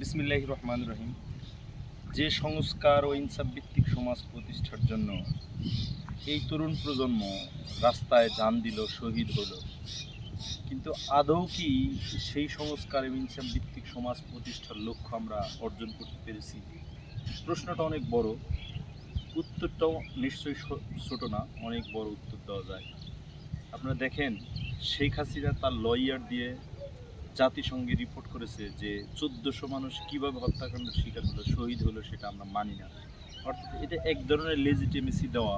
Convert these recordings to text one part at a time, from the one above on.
বিসমিল্লাহির রহমানির রহিম। যে সংস্কার ও ইনসাফ ভিত্তিক সমাজ প্রতিষ্ঠার জন্য এই তরুণ প্রজন্ম রাস্তায় জান দিল, শহীদ হলো, কিন্তু আদৌ কি সেই সংস্কার এবং ইনসাফ ভিত্তিক সমাজ প্রতিষ্ঠার লক্ষ্য আমরা অর্জন করতে পেরেছি? প্রশ্নটা অনেক বড়, উত্তরটাও নিশ্চয়ই ছোট না, অনেক বড় উত্তর দেওয়া যায়। আপনারা দেখেন, শেখ হাসিনা তার লয়ার দিয়ে জাতিসংঘে রিপোর্ট করেছে যে 1400 মানুষ কিভাবে হত্যাকাণ্ডের শিকার হলো, শহীদ হলো, সেটা আমরা মানি না। অর্থাৎ এটা এক ধরনের লেজিটিমেসি দেওয়া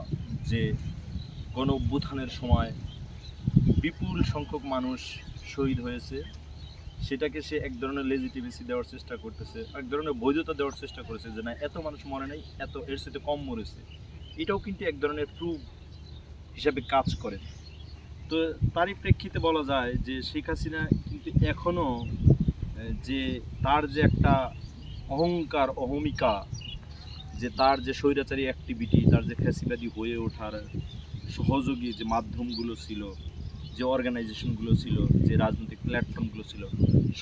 যে গণ অভ্যুত্থানের সময় বিপুল সংখ্যক মানুষ শহীদ হয়েছে, সেটাকে সে এক ধরনের লেজিটিমেসি দেওয়ার চেষ্টা করতেছে, এক ধরনের বৈধতা দেওয়ার চেষ্টা করেছে যে না, এত মানুষ মরে নাই, এত এর সাথে কম মরেছে। এটাও কিন্তু এক ধরনের প্রুফ হিসাবে কাজ করে। তো তারই প্রেক্ষিতে বলা যায় যে শেখ হাসিনা কিন্তু এখনও যে তার যে একটা অহংকার, অহমিকা, যে তার যে স্বৈরাচারী অ্যাক্টিভিটি, তার যে ফ্যাসিবাদী হয়ে ওঠার সহযোগী যে মাধ্যমগুলো ছিল, যে অর্গানাইজেশনগুলো ছিল, যে রাজনৈতিক প্ল্যাটফর্মগুলো ছিল,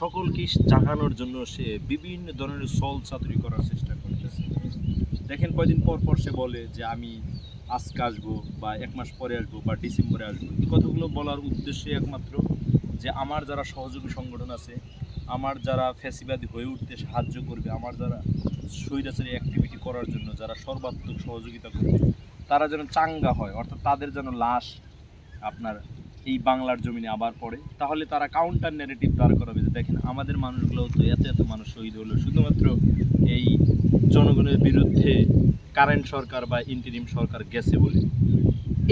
সকলকে জাগানোর জন্য সে বিভিন্ন ধরনের ছল চাতুরি করার চেষ্টা করতেছে। দেখেন, কয়দিন পর পর সে বলে যে আমি আজকে আসবো, বা এক মাস পরে আসবো, বা ডিসেম্বরে আসবো। এই কথাগুলো বলার উদ্দেশ্যে একমাত্র যে আমার যারা সহযোগী সংগঠন আছে, আমার যারা ফ্যাসিবাদী হয়ে উঠতে সাহায্য করবে, আমার যারা স্বৈরাচারী অ্যাক্টিভিটি করার জন্য যারা সর্বাত্মক সহযোগিতা করবে, তারা যেন চাঙ্গা হয়, অর্থাৎ তাদের যেন লাশ আপনার এই বাংলার জমিনে আবার পড়ে, তাহলে তারা কাউন্টার ন্যারেটিভ দাঁড় করাবে যে দেখেন আমাদের মানুষগুলো তো এত এত মানুষ শহীদ হলো শুধুমাত্র এই জনগণের বিরুদ্ধে কারেন্ট সরকার বা ইন্টারিম সরকার গেছে বলে।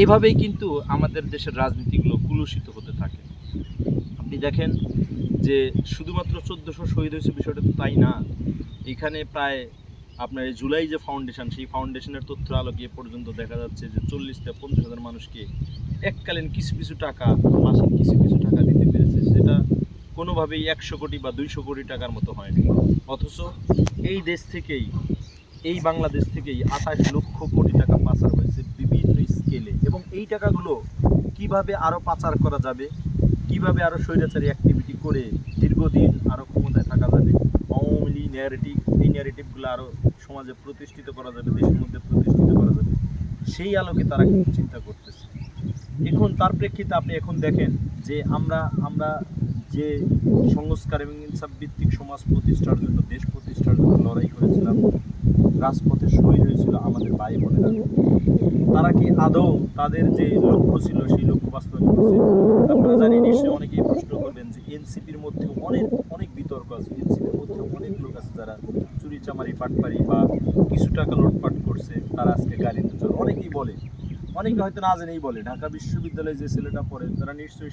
এভাবেই কিন্তু আমাদের দেশের রাজনীতিগুলো কুলুষিত হতে থাকে। আপনি দেখেন যে শুধুমাত্র 1400 শহীদ হয়েছে, বিষয়টা তো তাই না। এখানে প্রায় আপনার এই জুলাই যে ফাউন্ডেশন, সেই ফাউন্ডেশনের তথ্য আলোকে এ পর্যন্ত দেখা যাচ্ছে যে 40 থেকে 50,000 মানুষকে এককালীন কিছু কিছু টাকা, মাসিক কিছু কিছু টাকা দিতে পেরেছে। সেটা কোনোভাবেই 100 কোটি বা 200 কোটি টাকার মতো হয়নি। অথচ এই দেশ থেকেই, এই বাংলাদেশ থেকেই 28 লক্ষ কোটি টাকা পাচার হয়েছে বিভিন্ন স্কেলে। এবং এই টাকাগুলো কিভাবে আরও পাচার করা যাবে, কিভাবে আরও স্বৈরাচারী অ্যাক্টিভিটি করে দীর্ঘদিন আরও ক্ষমতায় থাকা যাবে, আওয়ামী লীগ ন্যারেটিভ, এই ন্যারেটিভগুলো আরও সমাজে প্রতিষ্ঠিত করা যাবে, দেশের মধ্যে প্রতিষ্ঠিত করা যাবে, সেই আলোকে তারা কিন্তু চিন্তা করতেছে। এখন তার প্রেক্ষিতে আপনি এখন দেখেন যে আমরা আমরা যে সংস্কার এবং ইনসাফ ভিত্তিক সমাজ প্রতিষ্ঠার জন্য, দেশ প্রতিষ্ঠার জন্য লড়াই করেছিলাম, রাজপথে শহীদ হয়েছিল আমাদের ভাই বোনেরা, তারা কি আদৌ তাদের যে লক্ষ্য ছিল সেই লক্ষ্য বাস্তবায়ন করেছে? আপনারা জানি নিশ্চয়ই অনেকেই প্রশ্ন করবেন যে এনসিপির মধ্যেও অনেক অনেক বিতর্ক আছে, এনসিপির মধ্যেও অনেক লোক আছে যারা চুরি চামারি পাটপারি বা কিছু টাকা লুটপাট করছে, তারা আজকে গাড়িতে চলে। অনেকেই বলে, অনেকে হয়তো না জেনেই বলে, ঢাকা বিশ্ববিদ্যালয়ে যে ছেলেটা পড়ে তারা নিশ্চয়ই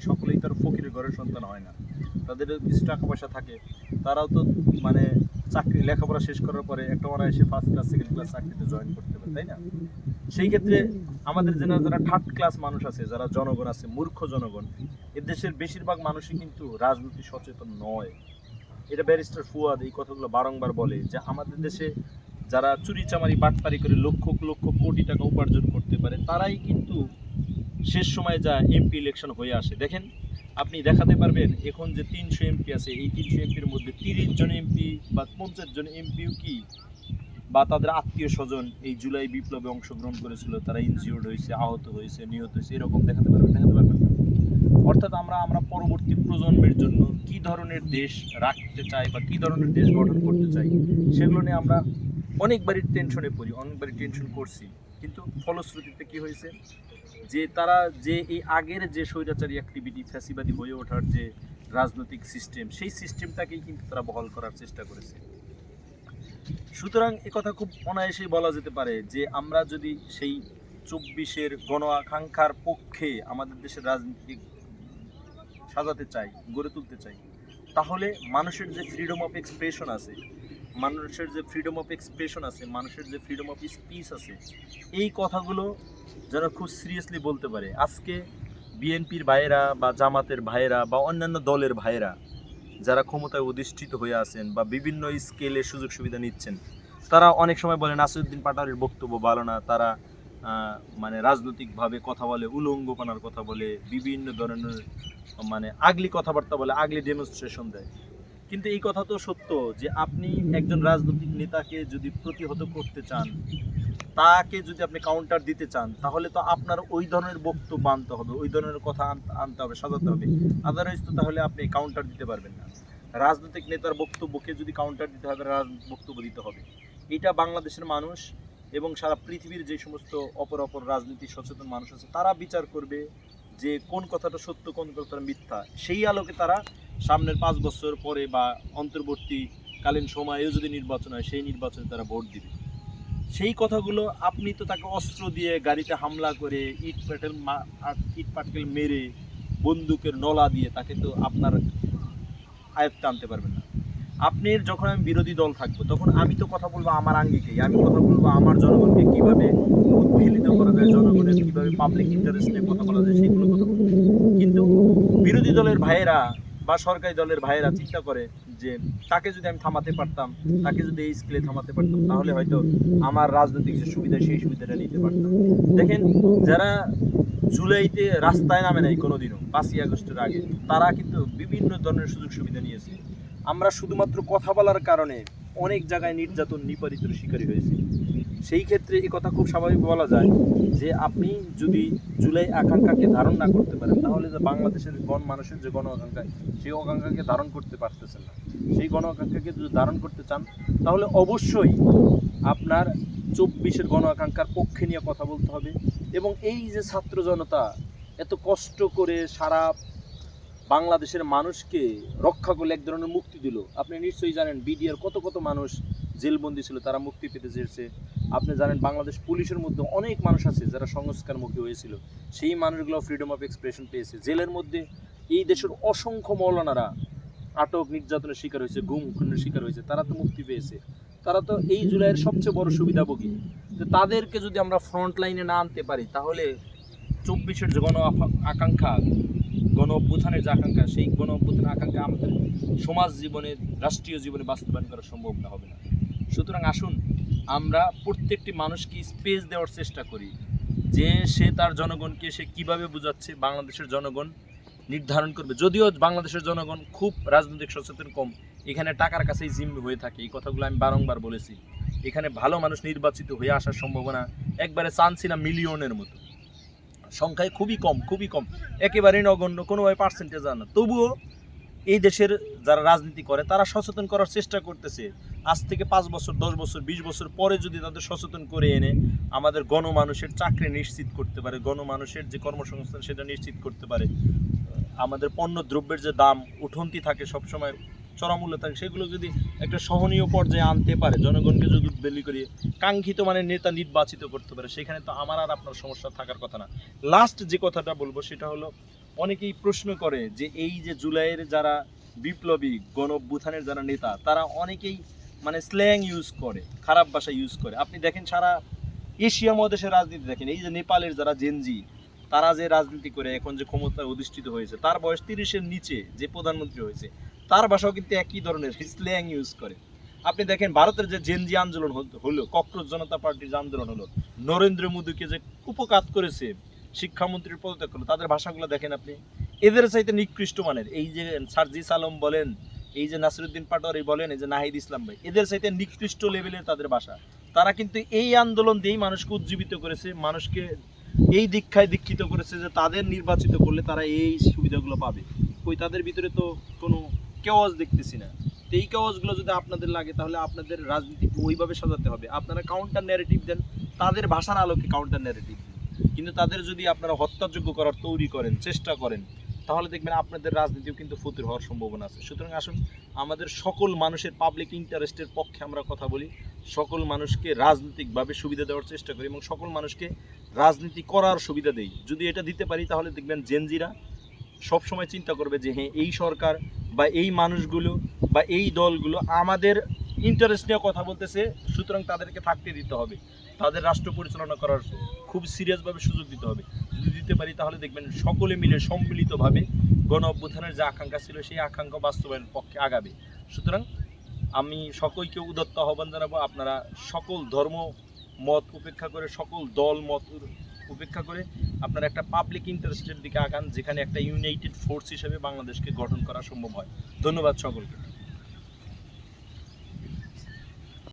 সকলেই তার ফকিরের ঘরের সন্তান হয় না, তাদের কিছু টাকা পয়সা থাকে। তারাও তো মানে চাকরি, লেখাপড়া শেষ করার পরে একটা অনায়াসে ফার্স্ট ক্লাস সেকেন্ড ক্লাস চাকরিতে জয়েন করতে পারে, তাই না? সেই ক্ষেত্রে আমাদের যারা থার্ড ক্লাস মানুষ আছে, যারা জনগণ আছে, মূর্খ জনগণ, এ দেশের বেশিরভাগ মানুষই কিন্তু রাজনীতি সচেতন নয়। এটা ব্যারিস্টার ফুয়াদ এই কথাগুলো বারংবার বলে যে আমাদের দেশে যারা চুরি চামারি বাটপারি করে লক্ষ লক্ষ কোটি টাকা উপার্জন করতে পারে, তারাই কিন্তু শেষ সময় যা এমপি ইলেকশন হয়ে আসে। দেখেন, আপনি দেখাতে পারবেন এখন যে 300 এমপি আছে, এই 300 এমপির মধ্যে 30 জন এমপি বা 50 জন এমপিও কি বা তাদের আত্মীয় স্বজন এই জুলাই বিপ্লবে অংশগ্রহণ করেছিল, তারা ইনজিওর্ড হয়েছে, আহত হয়েছে, নিহত হয়েছে, এরকম দেখাতে পারবেন না। অর্থাৎ আমরা আমরা পরবর্তী প্রজন্মের জন্য কি ধরনের দেশ রাখতে চাই বা কি ধরনের দেশ গঠন করতে চাই, সেগুলো নিয়ে আমরা অনেকবারই টেনশনে পড়ি, অনেকবারই টেনশন করছি। কিন্তু ফলশ্রুতিতে কি হয়েছে যে তারা যে এই আগের যে স্বৈরাচারী অ্যাক্টিভিটি, ফ্যাসিবাদী হয়ে ওঠার যে রাজনৈতিক সিস্টেম, সেই সিস্টেমটাকেই কিন্তু তারা বহাল করার চেষ্টা করেছে। সুতরাং একথা খুব অনায়াসেই বলা যেতে পারে যে আমরা যদি সেই 24-এর গণ আকাঙ্ক্ষার পক্ষে আমাদের দেশের রাজনীতি সাজাতে চাই, গড়ে তুলতে চাই, তাহলে মানুষের যে ফ্রিডম অফ এক্সপ্রেশন আছে, মানুষের যে ফ্রিডম অফ এক্সপ্রেশন আছে, মানুষের যে ফ্রিডম অফ স্পিচ আছে, এই কথাগুলো যেন খুব সিরিয়াসলি বলতে পারে। আজকে বিএনপির ভাইয়েরা বা জামাতের ভাইয়েরা বা অন্যান্য দলের ভাইয়েরা যারা ক্ষমতায় অধিষ্ঠিত হয়ে আছেন বা বিভিন্ন স্কেলে সুযোগ সুবিধা নিচ্ছেন, তারা অনেক সময় বলে নাসিরুদ্দিন পাটোয়ারির বক্তব্য ভালো না, তারা মানে রাজনৈতিকভাবে কথা বলে, উলঙ্গপনার কথা বলে, বিভিন্ন ধরনের মানে আগলি কথাবার্তা বলে, আগলি ডেমনস্ট্রেশন দেয়। কিন্তু এই কথা তো সত্য যে আপনি একজন রাজনৈতিক নেতাকে যদি প্রতিহত করতে চান, তাকে যদি আপনি কাউন্টার দিতে চান, তাহলে তো আপনার ওই ধরনের বক্তব্য আনতে হবে, ওই ধরনের কথা আনতে হবে, সাজাতে হবে। আদারওয়াইজ তো তাহলে আপনি কাউন্টার দিতে পারবেন না। রাজনৈতিক নেতার বক্তব্যকে যদি কাউন্টার দিতে হবে, বক্তব্য দিতে হবে। এটা বাংলাদেশের মানুষ এবং সারা পৃথিবীর যে সমস্ত অপর রাজনীতি সচেতন মানুষ আছে, তারা বিচার করবে যে কোন কথাটা সত্য, কোন কথাটা মিথ্যা। সেই আলোকে তারা সামনের 5 বছর পরে বা অন্তর্বর্তীকালীন সময়েও যদি নির্বাচন হয়, সেই নির্বাচনে তারা ভোট দিবে। সেই কথাগুলো আপনি তো তাকে অস্ত্র দিয়ে গাড়িতে হামলা করে ইট পাটকেল মেরে বন্দুকের নলা দিয়ে তাকে তো আপনার আয়ত্তে আনতে পারবেন না। আপনি যখন আমি বিরোধী দল থাকবো, তখন আমি তো কথা বলবো আমার আঙ্গিকেই, আমি কথা বলবো আমার জনগণকে কিভাবে উদ্বেলিত করা যায়, জনগণের কিভাবে পাবলিক ইন্টারেস্ট নিয়ে কথা বলা যায়, সেগুলো কথা বলবো। কিন্তু বিরোধী দলের ভাইয়েরা বা সরকারি দলের ভাইয়েরা চিন্তা করে যে তাকে যদি আমি থামাতে পারতাম, তাকে যদি এই স্কেলে থামাতে পারতাম, তাহলে হয়তো আমার রাজনৈতিক যে সুবিধা, সেই সুবিধাটা নিতে পারতাম। দেখেন, যারা জুলাইতে রাস্তায় নামে নাই কোনোদিনও 5ই আগস্টের আগে, তারা কিন্তু বিভিন্ন ধরনের সুযোগ সুবিধা নিয়েছে। আমরা শুধুমাত্র কথা বলার কারণে অনেক জায়গায় নির্যাতন, নিপীড়িতের শিকারী হয়েছে। সেই ক্ষেত্রে এই কথা খুব স্বাভাবিক বলা যায় যে আপনি যদি জুলাই আকাঙ্ক্ষাকে ধারণ না করতে পারেন, তাহলে যে বাংলাদেশের মানুষের যে গণ আকাঙ্ক্ষা, সেই আকাঙ্ক্ষাকে ধারণ করতে পারতেছেন না। সেই গণ আকাঙ্ক্ষাকে যদি ধারণ করতে চান, তাহলে অবশ্যই আপনার 24-এর গণ আকাঙ্ক্ষার পক্ষে নিয়ে কথা বলতে হবে। এবং এই যে ছাত্র জনতা এত কষ্ট করে সারা বাংলাদেশের মানুষকে রক্ষা করলে, এক ধরনের মুক্তি দিল। আপনি নিশ্চয়ই জানেন বিডিআর কত কত মানুষ জেলবন্দি ছিল, তারা মুক্তি পেতে চেয়েছে। আপনি জানেন বাংলাদেশ পুলিশের মধ্যে অনেক মানুষ আছে যারা সংস্কারমুখী হয়েছিল, সেই মানুষগুলো ফ্রিডম অফ এক্সপ্রেশন পেয়েছে। জেলের মধ্যে এই দেশের অসংখ্য মৌলানারা আটক, নির্যাতনের শিকার হয়েছে, গুম খুনের শিকার হয়েছে, তারা তো মুক্তি পেয়েছে। তারা তো এই জুলাইয়ের সবচেয়ে বড় সুবিধাভোগী। তো তাদেরকে যদি আমরা ফ্রন্ট লাইনে না আনতে পারি, তাহলে 24-এর যে গণ আকাঙ্ক্ষা, গণ অভ্যুত্থানের যে আকাঙ্ক্ষা, সেই গণ অভ্যুত্থানের আকাঙ্ক্ষা আমাদের সমাজ জীবনে, রাষ্ট্রীয় জীবনে বাস্তবায়ন করা সম্ভব না, হবে না। সুতরাং আসুন আমরা প্রত্যেকটি মানুষকে স্পেস দেওয়ার চেষ্টা করি যে সে তার জনগণকে সে কিভাবে বোঝাচ্ছে, বাংলাদেশের জনগণ নির্ধারণ করবে। যদিও বাংলাদেশের জনগণ খুব রাজনৈতিক সচেতন কম, এখানে টাকার কাছেই জিম্মি হয়ে থাকে। এই কথাগুলো আমি বারংবার বলেছি। এখানে ভালো মানুষ নির্বাচিত হয়ে আসার সম্ভাবনা একবারে চান্সই না, মিলিয়নের মতো সংখ্যায় খুবই কম, খুবই কম, একেবারেই নগণ্য, কোনোভাবে পার্সেন্টেজ আনা। তবুও এই দেশের যারা রাজনীতি করে তারা সচেতন করার চেষ্টা করতেছে। আজ থেকে 5 বছর, 10 বছর, 20 বছর পরে যদি তাদের সচেতন করে এনে আমাদের গণমানুষের চাকরি নিশ্চিত করতে পারে, গণমানুষের যে কর্মসংস্থান সেটা নিশ্চিত করতে পারে, আমাদের পণ্য দ্রব্যের যে দাম উঠন্তি থাকে, সবসময় চড়ামূল্য থাকে, সেগুলো যদি একটা সহনীয় পর্যায়ে আনতে পারে, জনগণকে যদি উদ্বেলি করিয়ে কাঙ্ক্ষিত মানে নেতা নির্বাচিত করতে পারে, সেখানে তো আমার আর আপনার সমস্যা থাকার কথা না। লাস্ট যে কথাটা বলবো সেটা হলো, অনেকেই প্রশ্ন করে যে এই যে জুলাইয়ের যারা বিপ্লবী গণ অভ্যুত্থানের যারা নেতা, তারা অনেকেই মানে স্ল্যাং ইউজ করে, খারাপ ভাষা ইউজ করে। আপনি দেখেন সারা এশিয়া মহাদেশের রাজনীতি দেখেন, এই যে নেপালের যারা জেনজি, তারা যে রাজনীতি করে এখন যে ক্ষমতায় অধিষ্ঠিত হয়েছে, তার বয়স 30-এর নিচে যে প্রধানমন্ত্রী হয়েছে, তার ভাষাও কিন্তু একই ধরনের স্ল্যাং ইউজ করে। আপনি দেখেন ভারতের যে জেনজি আন্দোলন হলো, ককরোচ জনতা পার্টির যে আন্দোলন হলো, নরেন্দ্র মোদীকে যে কুপকাত করেছে, শিক্ষামন্ত্রীর পদত্যাগ করলো, তাদের ভাষাগুলো দেখেন আপনি, এদের চাইতে নিকৃষ্ট মানের। এই যে সার্জিস আলম বলেন, এই যে নাসিরুদ্দিন পাটোয়ারি বলেন, এই যে নাহিদ ইসলাম ভাই, এদের চাইতে নিকৃষ্ট লেভেলের তাদের ভাষা। তারা কিন্তু এই আন্দোলন দিয়েই মানুষকে উজ্জীবিত করেছে, মানুষকে এই দীক্ষায় দীক্ষিত করেছে যে তাদের নির্বাচিত করলে তারা এই সুবিধাগুলো পাবে। কই তাদের ভিতরে তো কোনো কেওয়াজ দেখতেছি না। তো এই কেওয়াজগুলো যদি আপনাদের লাগে, তাহলে আপনাদের রাজনীতিকে ওইভাবে সাজাতে হবে। আপনারা কাউন্টার ন্যারেটিভ দেন, তাদের ভাষার আলোকে কাউন্টার ন্যারেটিভ দেন। কিন্তু তাদের যদি আপনারা হত্যাযোগ্য করার তৈরি করেন, চেষ্টা করেন, তাহলে দেখবেন আপনাদের রাজনীতিও কিন্তু ফুতুর হওয়ার সম্ভাবনা আছে। সুতরাং আসুন আমাদের সকল মানুষের পাবলিক ইন্টারেস্টের পক্ষে আমরা কথা বলি, সকল মানুষকে রাজনৈতিকভাবে সুবিধা দেওয়ার চেষ্টা করি এবং সকল মানুষকে রাজনীতি করার সুবিধা দেই। যদি এটা দিতে পারি, তাহলে দেখবেন জেনজিরা সবসময় চিন্তা করবে যে হ্যাঁ, এই সরকার বা এই মানুষগুলো বা এই দলগুলো আমাদের ইন্টারেস্ট নিয়ে কথা বলতেছে, সুতরাং তাদেরকে থাকতে দিতে হবে, তাদের রাষ্ট্র পরিচালনা করার খুব সিরিয়াসভাবে সুযোগ দিতে হবে। যদি দিতে পারি, তাহলে দেখবেন সকলে মিলে সম্মিলিতভাবে গণ অভ্যুত্থানের যে আকাঙ্ক্ষা ছিল, সেই আকাঙ্ক্ষা বাস্তবায়নের পক্ষে আগাবে। সুতরাং আমি সকলকে উদাত্ত আহ্বান জানাবো, আপনারা সকল ধর্ম মত উপেক্ষা করে, সকল দল মত উপেক্ষা করে আপনারা একটা পাবলিক ইন্টারেস্টের দিকে আগান, যেখানে একটা ইউনাইটেড ফোর্স হিসেবে বাংলাদেশকে গঠন করা সম্ভব হয়। ধন্যবাদ সকলকে।